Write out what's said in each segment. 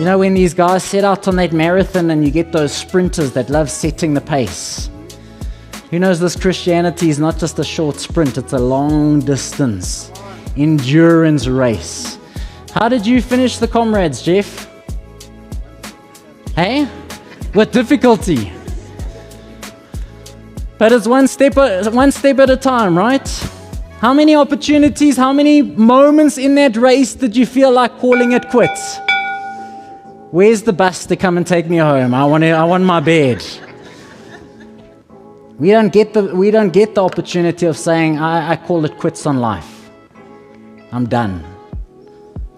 You know, when these guys set out on that marathon and you get those sprinters that love setting the pace. Who knows this Christianity is not just a short sprint, it's a long distance endurance race. How did you finish the comrades, Jeff? Hey? With difficulty. But it's one step at a time, right? How many opportunities, how many moments in that race did you feel like calling it quits? Where's the bus to come and take me home? I want my bed. We don't get the opportunity of saying, I call it quits on life. I'm done.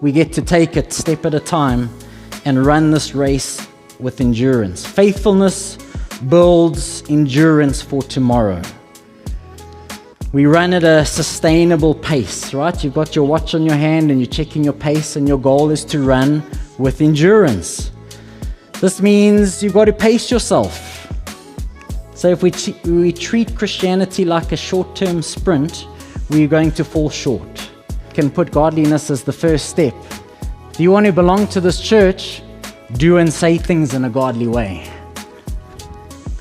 We get to take it step at a time and run this race with endurance. Faithfulness builds endurance for tomorrow. We run at a sustainable pace, right? You've got your watch on your hand and you're checking your pace, and your goal is to run with endurance. This means you've got to pace yourself. So if we treat Christianity like a short-term sprint, we're going to fall short. You can put godliness as the first step. If you want to belong to this church, do and say things in a godly way.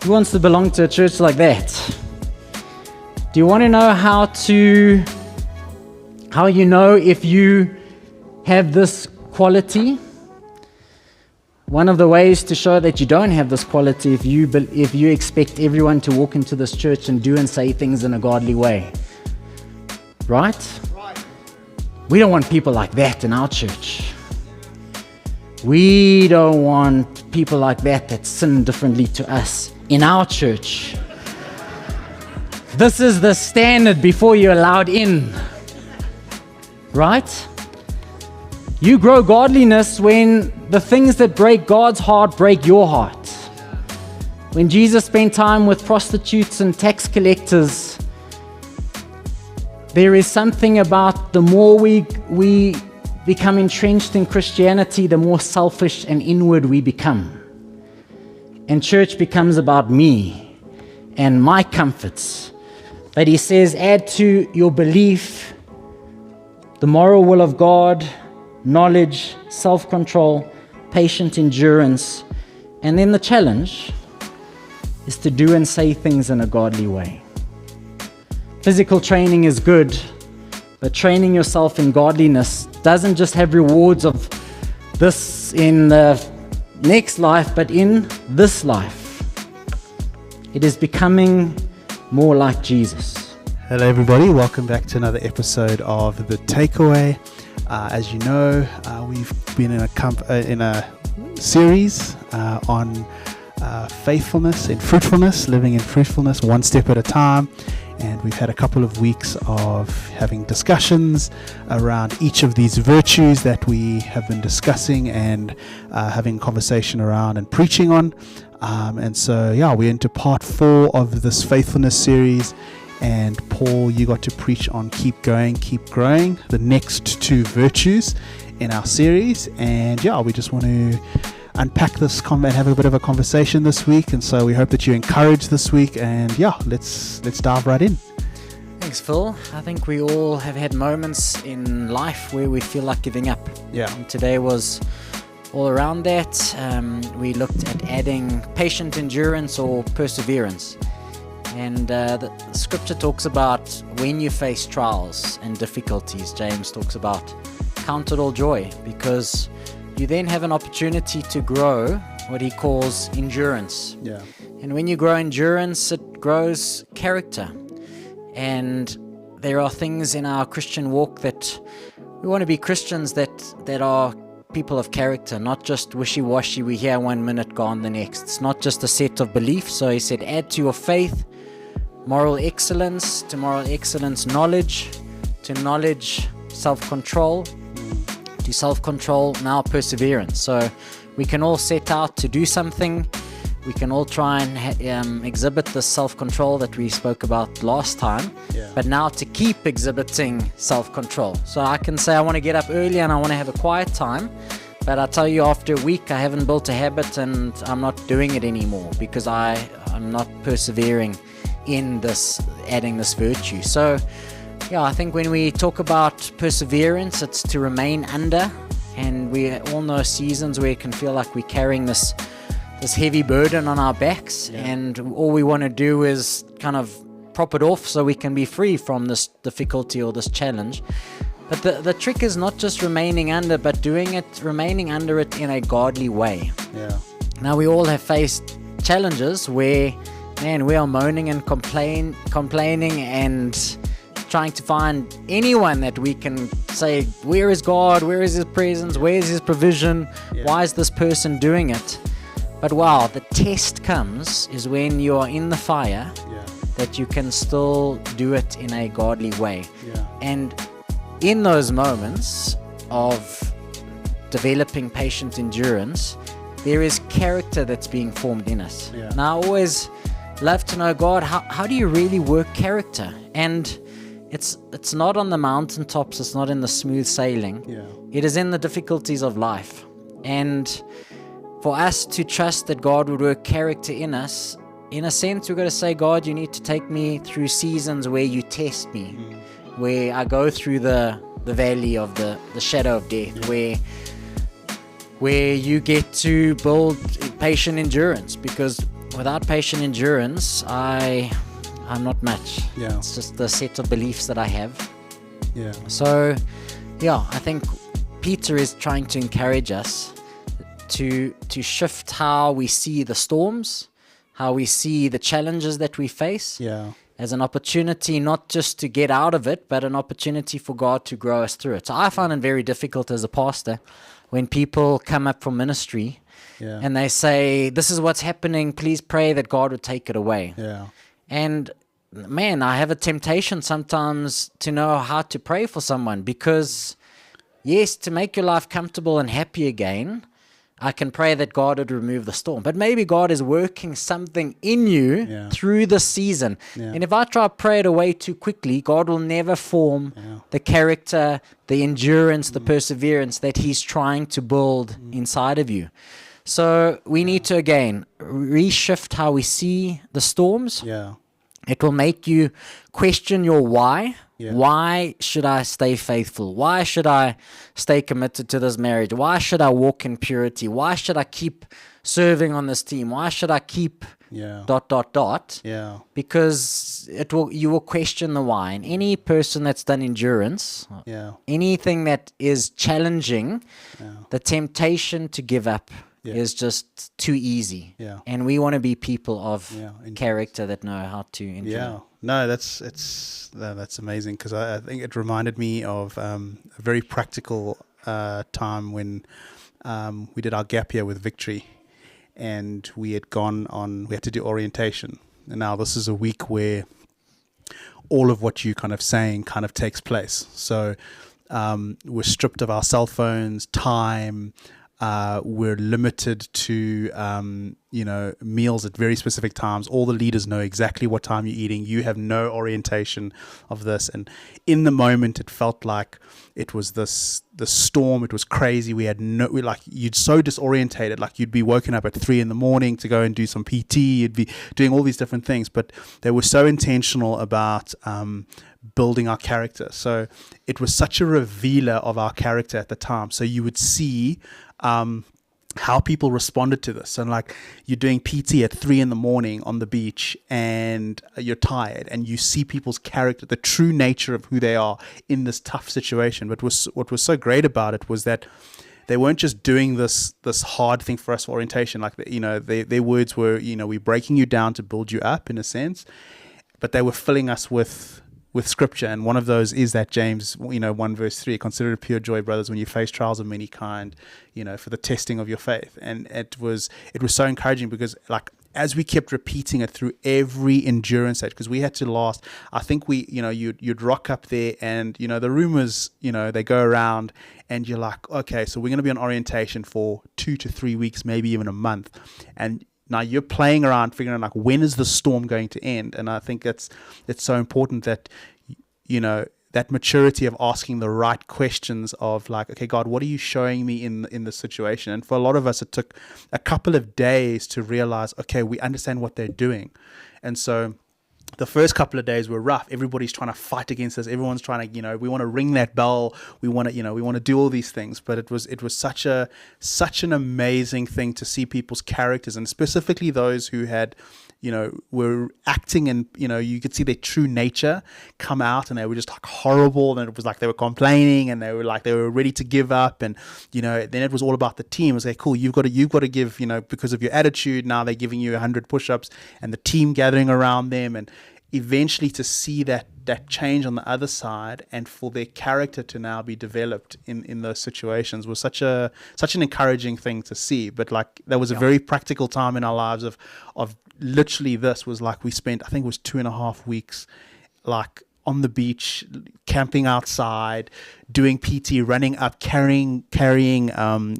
Who wants to belong to a church like that? Do you want to know how you know if you have this quality? One of the ways to show that you don't have this quality, if you expect everyone to walk into this church and do and say things in a godly way. Right? We don't want people like that in our church. We don't want people like that sin differently to us in our church. This is the standard before you're allowed in. Right? You grow godliness when the things that break God's heart break your heart. When Jesus spent time with prostitutes and tax collectors, there is something about the more we become entrenched in Christianity, the more selfish and inward we become. And church becomes about me and my comforts. But he says, add to your belief the moral will of God, knowledge, self-control, patient endurance, and then the challenge is to do and say things in a godly way. Physical training is good, but training yourself in godliness doesn't just have rewards of this in the next life, but in this life. It is becoming more like Jesus. Hello everybody, welcome back to another episode of The Takeaway. As you know, we've been in a series on faithfulness and fruitfulness, living in fruitfulness one step at a time. And we've had a couple of weeks of having discussions around each of these virtues that we have been discussing and having conversation around and preaching on. And so, we're into part 4 of this faithfulness series. And Paul, you got to preach on keep going, keep growing, the next 2 virtues in our series. And we just want to unpack this and have a bit of a conversation this week. And so we hope that you're encouraged this week. And let's dive right in. Thanks, Phil. I think we all have had moments in life where we feel like giving up. Yeah. And today was all around that. We looked at adding patient endurance or perseverance. And the scripture talks about when you face trials and difficulties. James talks about count it all joy, because you then have an opportunity to grow what he calls endurance. Yeah. And when you grow endurance, it grows character. And there are things in our Christian walk that we want to be Christians that are people of character, not just wishy-washy, we hear one minute, gone the next. It's not just a set of beliefs. So he said, add to your faith moral excellence, to moral excellence knowledge, to knowledge self-control, to self-control now perseverance. So we can all set out to do something. We can all try and exhibit the self-control that we spoke about last time, but now to keep exhibiting self-control. So I can say I want to get up early and I want to have a quiet time, but I tell you after a week I haven't built a habit and I'm not doing it anymore because I'm not persevering in this, adding this virtue. So I think when we talk about perseverance, it's to remain under And we all know seasons where it can feel like we're carrying this heavy burden on our backs, and all we want to do is kind of prop it off so we can be free from this difficulty or this challenge. But the trick is not just remaining under, but remaining under it in a godly way. Yeah. Now, we all have faced challenges where, man, we are moaning and complaining and trying to find anyone that we can say, where is God? Where is His presence? Where is His provision? Why is this person doing it? But wow, the test comes is when you are in the fire, that you can still do it in a godly way. And in those moments of developing patient endurance, there is character that's being formed in us. Now, I always love to know, God, how do you really work character? And it's not on the mountaintops, it's not in the smooth sailing. It is in the difficulties of life. And for us to trust that God would work character in us, in a sense, we've got to say, God, you need to take me through seasons where you test me, where I go through the valley of the shadow of death, where you get to build patient endurance, because without patient endurance, I'm not much. It's just the set of beliefs that I have. So, I think Peter is trying to encourage us to shift how we see the storms, how we see the challenges that we face, as an opportunity not just to get out of it, but an opportunity for God to grow us through it. So I find it very difficult as a pastor when people come up for ministry and they say, this is what's happening, please pray that God would take it away. And man, I have a temptation sometimes to know how to pray for someone, because yes, to make your life comfortable and happy again, I can pray that God would remove the storm. But maybe God is working something in you through the season. And if I try to pray it away too quickly, God will never form the character, the endurance, the perseverance that He's trying to build inside of you. So we need to, again, reshift how we see the storms. It will make you question your why. Why should I stay faithful? Why should I stay committed to this marriage? Why should I walk in purity? Why should I keep serving on this team? Why should I keep ... Because you will question the why. And any person that's done endurance, anything that is challenging, the temptation to give up is just too easy. And we want to be people of character that know how to endure. No, that's amazing, because I think it reminded me of a very practical time when we did our gap year with Victory, and we had to do orientation. And now this is a week where all of what you kind of saying kind of takes place. So we're stripped of our cell phones, time. We're limited to, meals at very specific times. All the leaders know exactly what time you're eating. You have no orientation of this. And in the moment, it felt like it was the storm. It was crazy. You'd so disorientated, like you'd be woken up at 3 a.m. to go and do some PT. You'd be doing all these different things, but they were so intentional about, building our character. So it was such a revealer of our character at the time. So you would see how people responded to this. And like, you're doing PT at 3 a.m. on the beach, and you're tired, and you see people's character, the true nature of who they are in this tough situation. But what was so great about it was that they weren't just doing this hard thing for us for orientation. Like, their words were, we're breaking you down to build you up, in a sense, but they were filling us with scripture. And one of those is that James 1:3, consider it pure joy, brothers, when you face trials of many kind, for the testing of your faith. And it was so encouraging, because like, as we kept repeating it through every endurance stage, because we had to last, I think you'd rock up there, and the rumors, they go around, and you're like, okay, so we're going to be on orientation for 2 to 3 weeks, maybe even a month. And now you're playing around, figuring out like, when is the storm going to end? And I think it's so important that, that maturity of asking the right questions of like, okay, God, what are you showing me in this situation? And for a lot of us, it took a couple of days to realize, okay, we understand what they're doing. And so the first couple of days were rough. Everybody's trying to fight against us. Everyone's trying to, we want to ring that bell. We want to, we want to do all these things. But it was such an amazing thing to see people's characters, and specifically those who had, were acting, and, you could see their true nature come out, and they were just like horrible. And it was like they were complaining, and they were ready to give up. And, then it was all about the team. It was like, cool, you've got to give, because of your attitude. Now they're giving you 100 push-ups, and the team gathering around them, and eventually to see that change on the other side, and for their character to now be developed in those situations was such an encouraging thing to see. But like, that was a very practical time in our lives of literally, this was like, we spent, I think it was 2.5 weeks, like on the beach, camping outside, doing PT, running up, carrying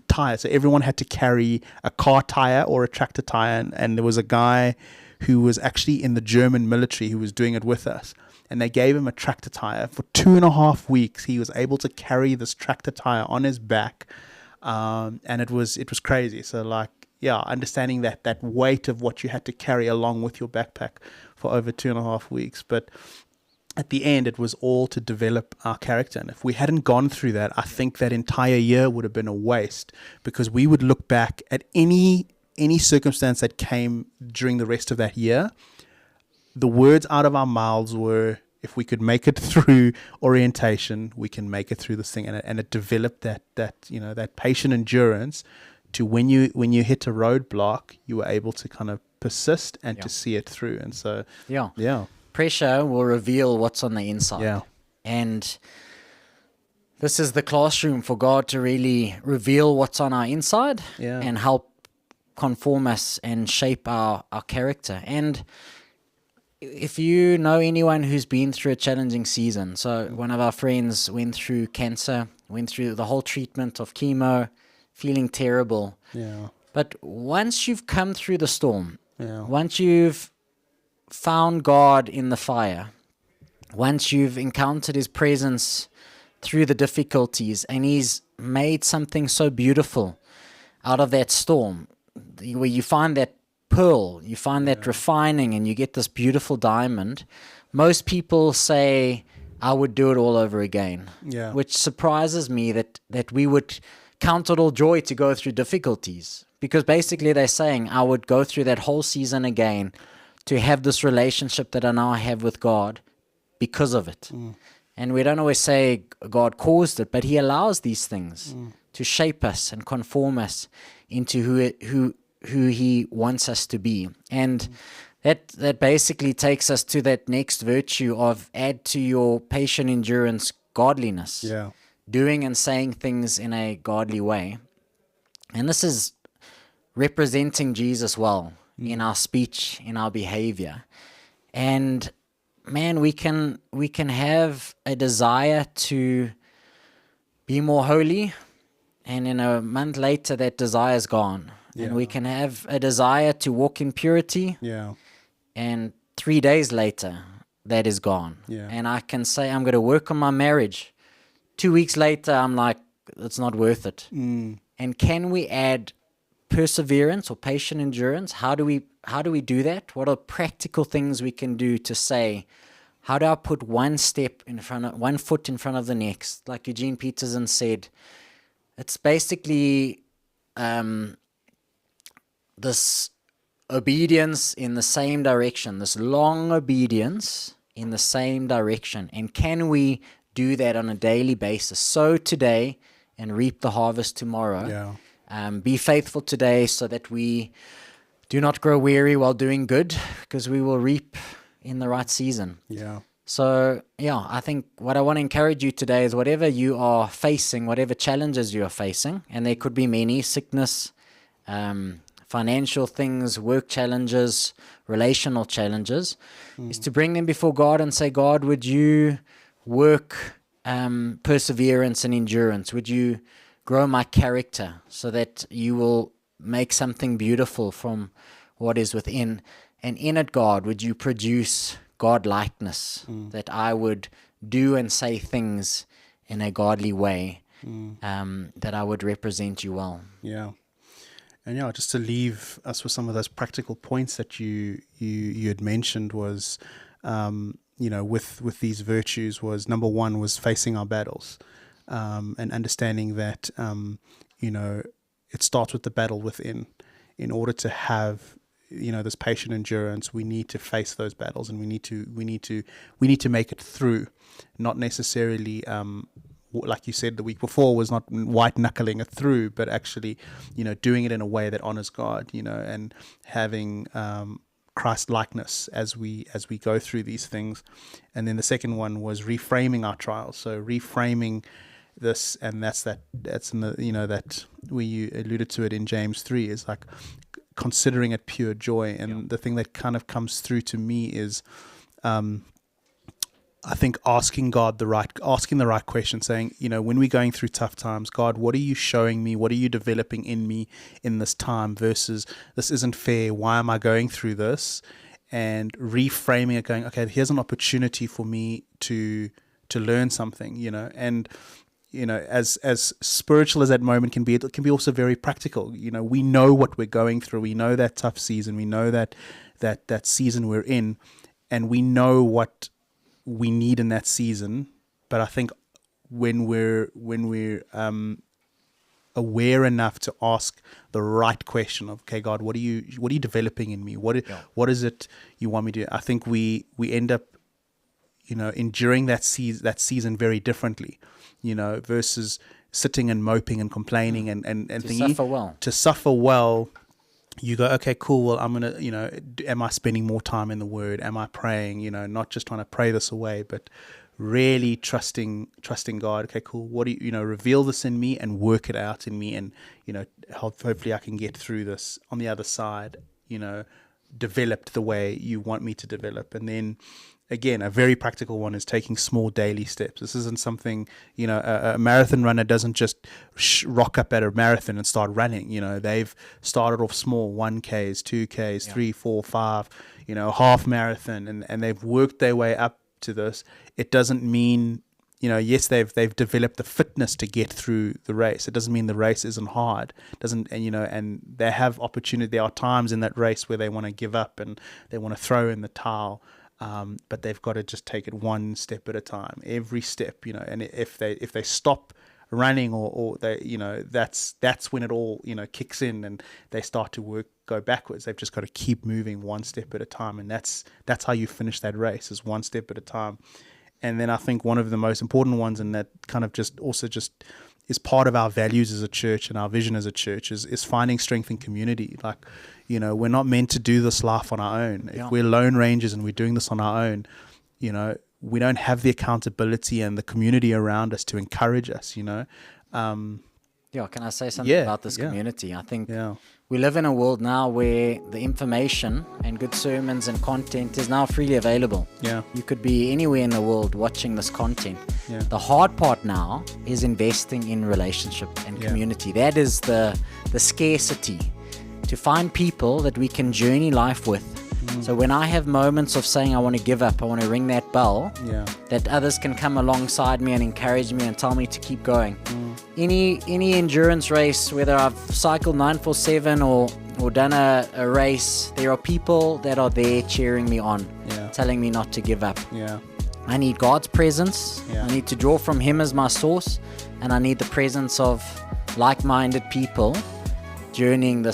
tires. So everyone had to carry a car tire or a tractor tire, and there was a guy who was actually in the German military who was doing it with us, and they gave him a tractor tire. For 2.5 weeks he was able to carry this tractor tire on his back, and it was crazy. So like, understanding that weight of what you had to carry along with your backpack for over 2.5 weeks. But at the end, it was all to develop our character. And if we hadn't gone through that, I think that entire year would have been a waste, because we would look back at any circumstance that came during the rest of that year. The words out of our mouths were, if we could make it through orientation, we can make it through this thing. And it developed that patient endurance to when you hit a roadblock, you were able to kind of persist and to see it through. And so, pressure will reveal what's on the inside. Yeah. And this is the classroom for God to really reveal what's on our inside and help conform us and shape our character. And if you know anyone who's been through a challenging season, so one of our friends went through cancer, went through the whole treatment of chemo, feeling terrible. Yeah. But once you've come through the storm, Yeah. once you've found God in the fire, once you've encountered his presence through the difficulties, and he's made something so beautiful out of that storm, where you find that pearl, you find that refining, and you get this beautiful diamond, most people say, I would do it all over again. Yeah. Which surprises me that we would count it all joy to go through difficulties, because basically they're saying, I would go through that whole season again to have this relationship that I now have with God because of it. And we don't always say God caused it, but he allows these things to shape us and conform us into who he wants us to be. And that basically takes us to that next virtue of add to your patient endurance godliness. Yeah. Doing and saying things in a godly way. And this is representing Jesus well in our speech, in our behavior. And man, we can have a desire to be more holy, and in a month later that desire is gone. And we can have a desire to walk in purity, and 3 days later that is gone. And I can say I'm going to work on my marriage. 2 weeks later I'm like, it's not worth it. And can we add perseverance or patient endurance? How do we do that? What are practical things we can do to say, how do I put one foot in front of the next? Like Eugene Peterson said, it's basically this obedience in the same direction, this long obedience in the same direction. And can we do that on a daily basis? Sow today and reap the harvest tomorrow. Be faithful today so that we do not grow weary while doing good, because we will reap in the right season. So, I think what I want to encourage you today is whatever you are facing, whatever challenges you are facing, and there could be many, sickness, financial things, work challenges, relational challenges, is to bring them before God and say, God, would you work perseverance and endurance? Would you grow my character so that you will make something beautiful from what is within? And in it, God, would you produce God-likeness, that I would do and say things in a godly way, that I would represent you well. And just to leave us with some of those practical points that you had mentioned was, with these virtues was, number one, was facing our battles, and understanding that, it starts with the battle within. In order to have, this patient endurance, we need to face those battles, and we need to make it through, not necessarily, like you said the week before, was not white knuckling it through, but actually, doing it in a way that honors God, and having Christ likeness as we go through these things. And then the second one was reframing our trials. So reframing this, and that's in the, that we alluded to it in James 3, is like considering it pure joy. And the thing that kind of comes through to me is, I think asking the right question, saying, when we're going through tough times, God, what are you showing me? What are you developing in me in this time? Versus, this isn't fair. Why am I going through this? And reframing it, going, okay, here's an opportunity for me to learn something, and, as spiritual as that moment can be, it can be also very practical. We know what we're going through. We know that tough season. We know that season we're in, and we know what we need in that season. But I think when we're aware enough to ask the right question of, okay, God, what are you developing in me? What is it you want me to do? I think we end up, enduring that season very differently, versus sitting and moping and complaining and thinking, to suffer well. You go, okay, cool. Well, I'm going to, am I spending more time in the Word? Am I praying? Not just trying to pray this away, but really trusting God. Okay, cool. What do you, reveal this in me and work it out in me, and, hopefully I can get through this on the other side, developed the way you want me to develop. And then, again, a very practical one is taking small daily steps. This isn't something, a marathon runner doesn't just rock up at a marathon and start running. They've started off small, 1Ks, 2Ks, 3, 4, 5, half marathon, and they've worked their way up to this. It doesn't mean, yes, they've developed the fitness to get through the race. It doesn't mean the race isn't hard. And they have opportunity. There are times in that race where they want to give up and they want to throw in the towel. But they've got to just take it one step at a time, every step, and if they stop running or they, that's when it all, kicks in and they start to go backwards. They've just got to keep moving one step at a time. And that's how you finish that race, is one step at a time. And then I think one of the most important ones, and that kind of just is part of our values as a church and our vision as a church, is finding strength in community. Like, we're not meant to do this life on our own. If we're lone rangers and we're doing this on our own, we don't have the accountability and the community around us to encourage us, Can I say something about this community? I think we live in a world now where the information and good sermons and content is now freely available. You could be anywhere in the world watching this content. The hard part now is investing in relationship and community. That is the scarcity, to find people that we can journey life with. So when I have moments of saying I want to give up, I want to ring that bell, that others can come alongside me and encourage me and tell me to keep going. Any endurance race, whether I've cycled 947 or done a race, there are people that are there cheering me on, telling me not to give up. I need God's presence. I need to draw from Him as my source, and I need the presence of like-minded people journeying the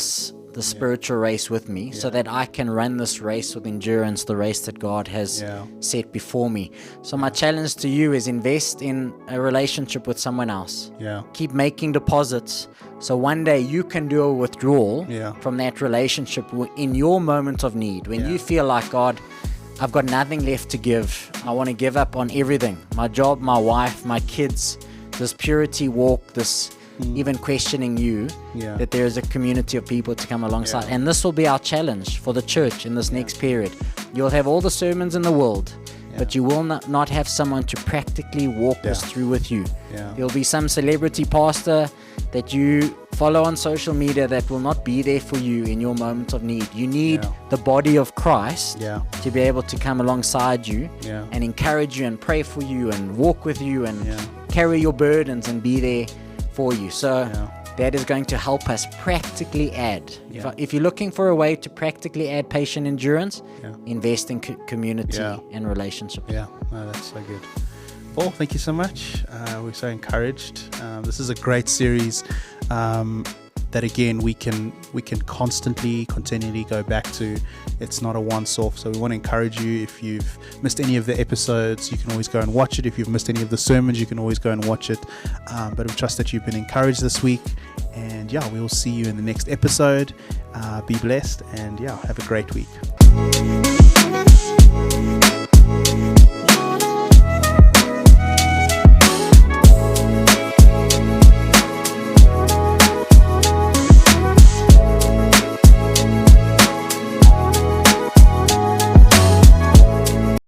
spiritual race with me, so that I can run this race with endurance, the race that God has set before me. So my challenge to you is invest in a relationship with someone else. Keep making deposits, so one day you can do a withdrawal from that relationship in your moment of need. When you feel like, God, I've got nothing left to give. I want to give up on everything. My job, my wife, my kids, this purity walk, this even questioning you, that there is a community of people to come alongside. And this will be our challenge for the church in this next period. You'll have all the sermons in the world, but you will not have someone to practically walk this through with you. There'll be some celebrity pastor that you follow on social media that will not be there for you in your moment of need. You need the body of Christ to be able to come alongside you and encourage you and pray for you and walk with you and carry your burdens and be there for you. So that is going to help us practically add. Yeah. If you're looking for a way to practically add patient endurance, invest in community and relationships. Yeah, no, that's so good. Paul, thank you so much. We're so encouraged. This is a great series that, again, we can continually go back to. It's not a once-off, so we want to encourage you. If you've missed any of the episodes, you can always go and watch it. If you've missed any of the sermons, you can always go and watch it. But we trust that you've been encouraged this week, and we will see you in the next episode. Be blessed, and have a great week.